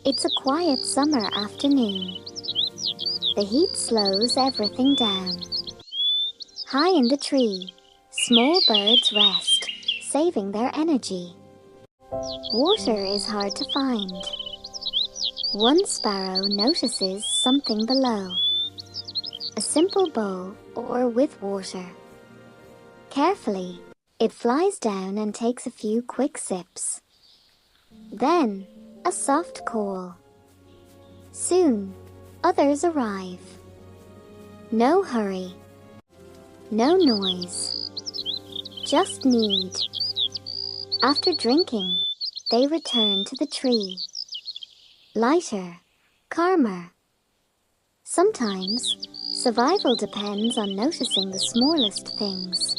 It's a quiet summer afternoon. The heat slows everything down. High in the tree, small birds rest, saving their energy. Water is hard to find. One sparrow notices something below. A simple bowl or with water. Carefully, it flies down and takes a few quick sips. Then, a soft call. Soon, others arrive. No hurry. No noise. Just need. After drinking, they return to the tree. Lighter, calmer. Sometimes, survival depends on noticing the smallest things.